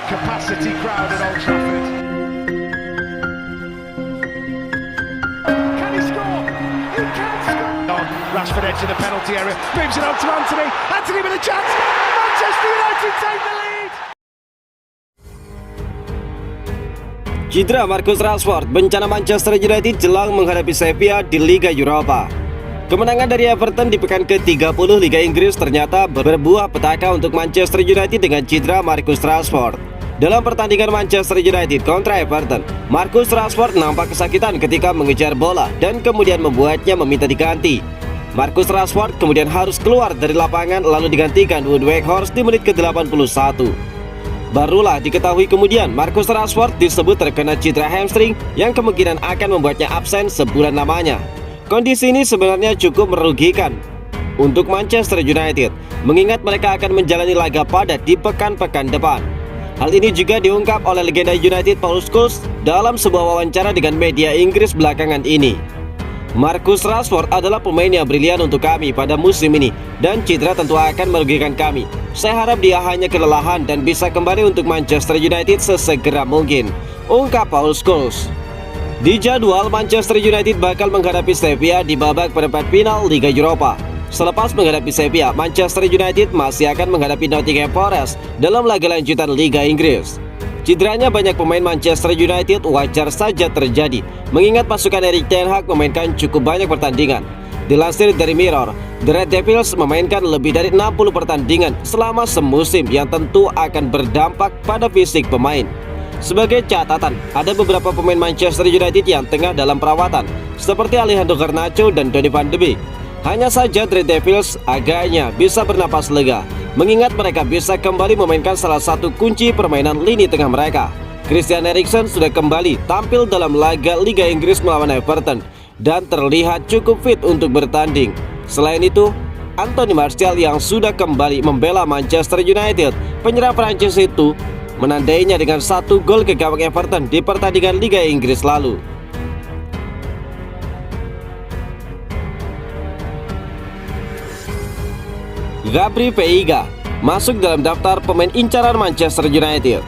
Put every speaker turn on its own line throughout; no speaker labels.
capacity crowd at Old Trafford. Can he score? He can score! Rashford edge of the penalty area, moves it on to Anthony. Anthony with a chance. Manchester United take the lead.
Cedera Marcus Rashford, bencana Manchester United jelang menghadapi Sevilla di Liga Eropa. Kemenangan dari Everton di pekan ke-30 Liga Inggris ternyata berbuah petaka untuk Manchester United dengan cedera Marcus Rashford. Dalam pertandingan Manchester United kontra Everton, Marcus Rashford nampak kesakitan ketika mengejar bola dan kemudian membuatnya meminta diganti. Marcus Rashford kemudian harus keluar dari lapangan lalu digantikan Wout Weghorst di menit ke-81. Barulah diketahui kemudian Marcus Rashford disebut terkena cedera hamstring yang kemungkinan akan membuatnya absen sebulan lamanya. Kondisi ini sebenarnya cukup merugikan untuk Manchester United, mengingat mereka akan menjalani laga padat di pekan-pekan depan. Hal ini juga diungkap oleh legenda United Paul Scholes dalam sebuah wawancara dengan media Inggris belakangan ini. Marcus Rashford adalah pemain yang brilian untuk kami pada musim ini dan cedera tentu akan merugikan kami. Saya harap dia hanya kelelahan dan bisa kembali untuk Manchester United sesegera mungkin, ungkap Paul Scholes. Di jadwal, Manchester United bakal menghadapi Sevilla di babak perempat final Liga Eropa. Selepas menghadapi Sevilla, Manchester United masih akan menghadapi Nottingham Forest dalam laga lanjutan Liga Inggris. Cederanya banyak pemain Manchester United wajar saja terjadi, mengingat pasukan Erik ten Hag memainkan cukup banyak pertandingan. Dilansir dari Mirror, The Red Devils memainkan lebih dari 60 pertandingan selama semusim yang tentu akan berdampak pada fisik pemain. Sebagai catatan, ada beberapa pemain Manchester United yang tengah dalam perawatan, seperti Alejandro Garnacho dan Donny van de Beek. Hanya saja The Red Devils agaknya bisa bernapas lega, mengingat mereka bisa kembali memainkan salah satu kunci permainan lini tengah mereka. Christian Eriksen sudah kembali tampil dalam laga Liga Inggris melawan Everton dan terlihat cukup fit untuk bertanding. Selain itu, Anthony Martial yang sudah kembali membela Manchester United, penyerang Prancis itu menandainya dengan 1 gol ke gawang Everton di pertandingan Liga Inggris lalu. Gabri Veiga masuk dalam daftar pemain incaran Manchester United.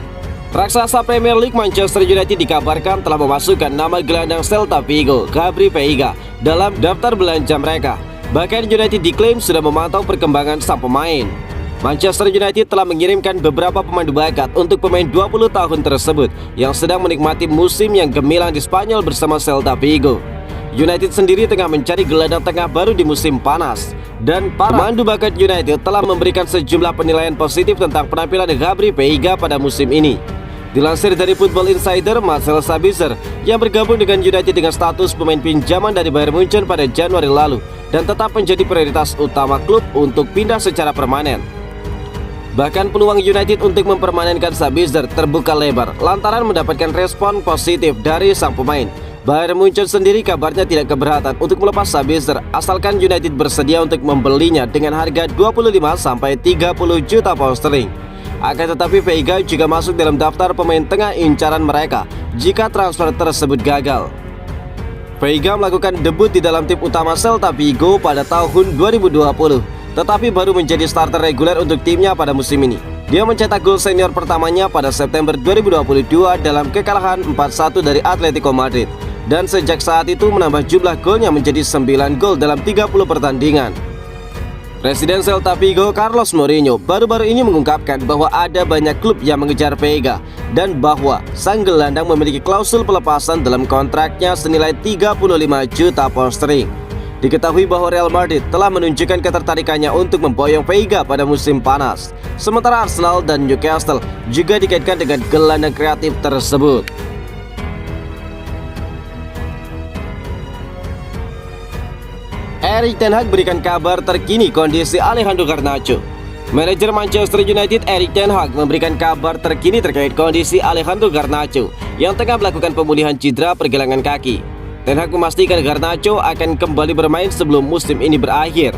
Raksasa Premier League Manchester United dikabarkan telah memasukkan nama gelandang Celta Vigo, Gabri Veiga, dalam daftar belanja mereka. Bahkan United diklaim sudah memantau perkembangan sang pemain. Manchester United telah mengirimkan beberapa pemandu bakat untuk pemain 20 tahun tersebut yang sedang menikmati musim yang gemilang di Spanyol bersama Celta Vigo. United sendiri tengah mencari gelandang tengah baru di musim panas, dan para pemandu bakat United telah memberikan sejumlah penilaian positif tentang penampilan Gabri Veiga pada musim ini. Dilansir dari Football Insider, Marcel Sabitzer yang bergabung dengan United dengan status pemain pinjaman dari Bayern Munchen pada Januari lalu dan tetap menjadi prioritas utama klub untuk pindah secara permanen. Bahkan peluang United untuk mempermanenkan Sabitzer terbuka lebar lantaran mendapatkan respon positif dari sang pemain. Bayern Munchen sendiri kabarnya tidak keberatan untuk melepas Sabitzer asalkan United bersedia untuk membelinya dengan harga 25-30 juta pound sterling. Akan tetapi Veiga juga masuk dalam daftar pemain tengah incaran mereka jika transfer tersebut gagal. Veiga melakukan debut di dalam tim utama Celta Vigo pada tahun 2020, tetapi baru menjadi starter reguler untuk timnya pada musim ini. Dia mencetak gol senior pertamanya pada September 2022 dalam kekalahan 4-1 dari Atletico Madrid, dan sejak saat itu menambah jumlah golnya menjadi 9 gol dalam 30 pertandingan. Presiden Celta Vigo Carlos Mourinho baru-baru ini mengungkapkan bahwa ada banyak klub yang mengejar Veiga dan bahwa sang gelandang memiliki klausul pelepasan dalam kontraknya senilai 35 juta pound sterling. Diketahui bahwa Real Madrid telah menunjukkan ketertarikannya untuk memboyong Veiga pada musim panas. Sementara Arsenal dan Newcastle juga dikaitkan dengan gelandang kreatif tersebut. Erik ten Hag berikan kabar terkini kondisi Alejandro Garnacho. Manajer Manchester United Erik ten Hag memberikan kabar terkini terkait kondisi Alejandro Garnacho yang tengah melakukan pemulihan cedera pergelangan kaki. Ten Hag memastikan Garnacho akan kembali bermain sebelum musim ini berakhir.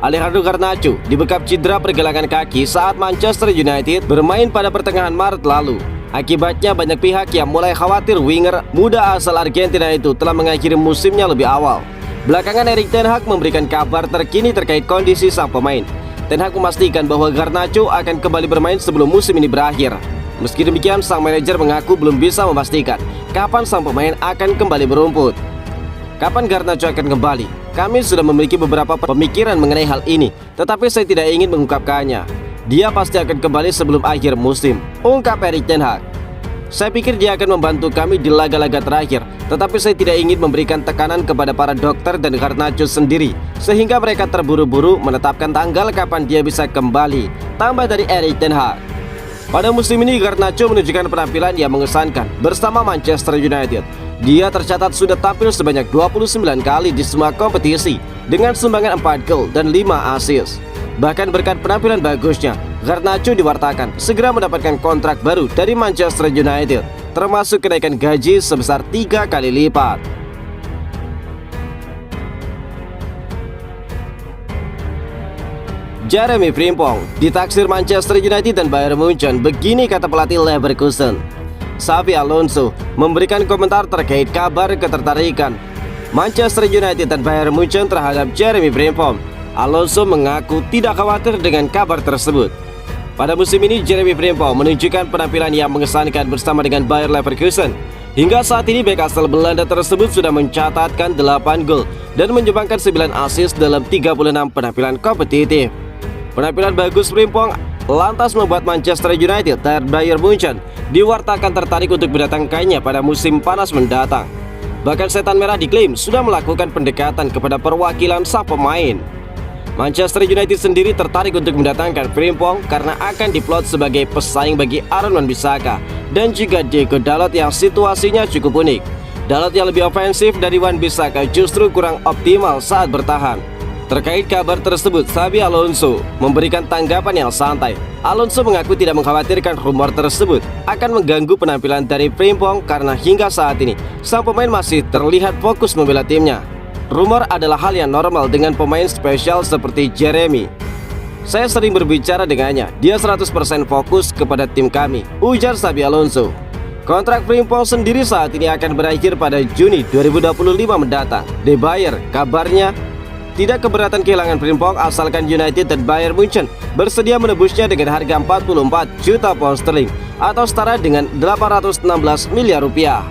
Alejandro Garnacho dibekap cedera pergelangan kaki saat Manchester United bermain pada pertengahan Maret lalu. Akibatnya banyak pihak yang mulai khawatir winger muda asal Argentina itu telah mengakhiri musimnya lebih awal. Belakangan Erik ten Hag memberikan kabar terkini terkait kondisi sang pemain. Ten Hag memastikan bahwa Garnacho akan kembali bermain sebelum musim ini berakhir. Meski demikian, sang manajer mengaku belum bisa memastikan kapan sang pemain akan kembali berumput. Kapan Garnacho akan kembali? Kami sudah memiliki beberapa pemikiran mengenai hal ini, tetapi saya tidak ingin mengungkapkannya. Dia pasti akan kembali sebelum akhir musim, ungkap Erik ten Hag. Saya pikir dia akan membantu kami di laga-laga terakhir, tetapi saya tidak ingin memberikan tekanan kepada para dokter dan Garnacho sendiri, sehingga mereka terburu-buru menetapkan tanggal kapan dia bisa kembali, tambah dari Erik ten Hag. Pada musim ini, Garnacho menunjukkan penampilan yang mengesankan bersama Manchester United. Dia tercatat sudah tampil sebanyak 29 kali di semua kompetisi dengan sumbangan 4 gol dan 5 assist. Bahkan berkat penampilan bagusnya, Garnacho diwartakan segera mendapatkan kontrak baru dari Manchester United, termasuk kenaikan gaji sebesar 3 kali lipat. Jeremy Frimpong ditaksir Manchester United dan Bayern Munchen. Begini kata pelatih Leverkusen, Xabi Alonso, memberikan komentar terkait kabar ketertarikan Manchester United dan Bayern Munchen terhadap Jeremy Frimpong. Alonso mengaku tidak khawatir dengan kabar tersebut. Pada musim ini, Jeremy Frimpong menunjukkan penampilan yang mengesankan bersama dengan Bayer Leverkusen. Hingga saat ini, bek asal Belanda tersebut sudah mencatatkan 8 gol dan menyumbangkan 9 assist dalam 36 penampilan kompetitif. Penampilan bagus Frimpong lantas membuat Manchester United dan Bayern Munchen diwartakan tertarik untuk mendatangkannya pada musim panas mendatang. Bahkan Setan Merah diklaim sudah melakukan pendekatan kepada perwakilan sang pemain. Manchester United sendiri tertarik untuk mendatangkan Frimpong karena akan diplot sebagai pesaing bagi Aaron Wan-Bissaka dan juga Diego Dalot yang situasinya cukup unik. Dalot yang lebih ofensif dari Wan-Bissaka justru kurang optimal saat bertahan. Terkait kabar tersebut, Xabi Alonso memberikan tanggapan yang santai. Alonso mengaku tidak mengkhawatirkan rumor tersebut akan mengganggu penampilan dari Frimpong karena hingga saat ini sang pemain masih terlihat fokus membela timnya. Rumor adalah hal yang normal dengan pemain spesial seperti Jeremy. Saya sering berbicara dengannya, dia 100% fokus kepada tim kami, ujar Xabi Alonso. Kontrak Frimpong sendiri saat ini akan berakhir pada Juni 2025 mendatang. De Bayer kabarnya tidak keberatan kehilangan Frimpong asalkan United dan Bayern Munchen bersedia menebusnya dengan harga 44 juta pound sterling atau setara dengan 816 miliar rupiah.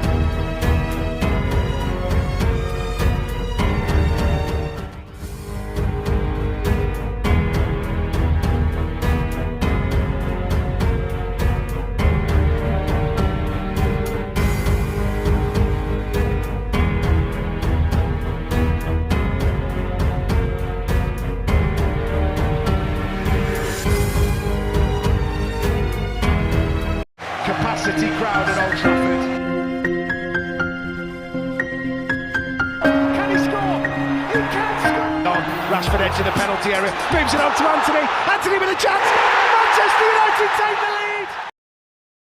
Capacity crowd at Old Trafford. Can he score? He can score! On, Rashford edge of the penalty area, moves it on to Anthony. Anthony with a chance. Manchester United take the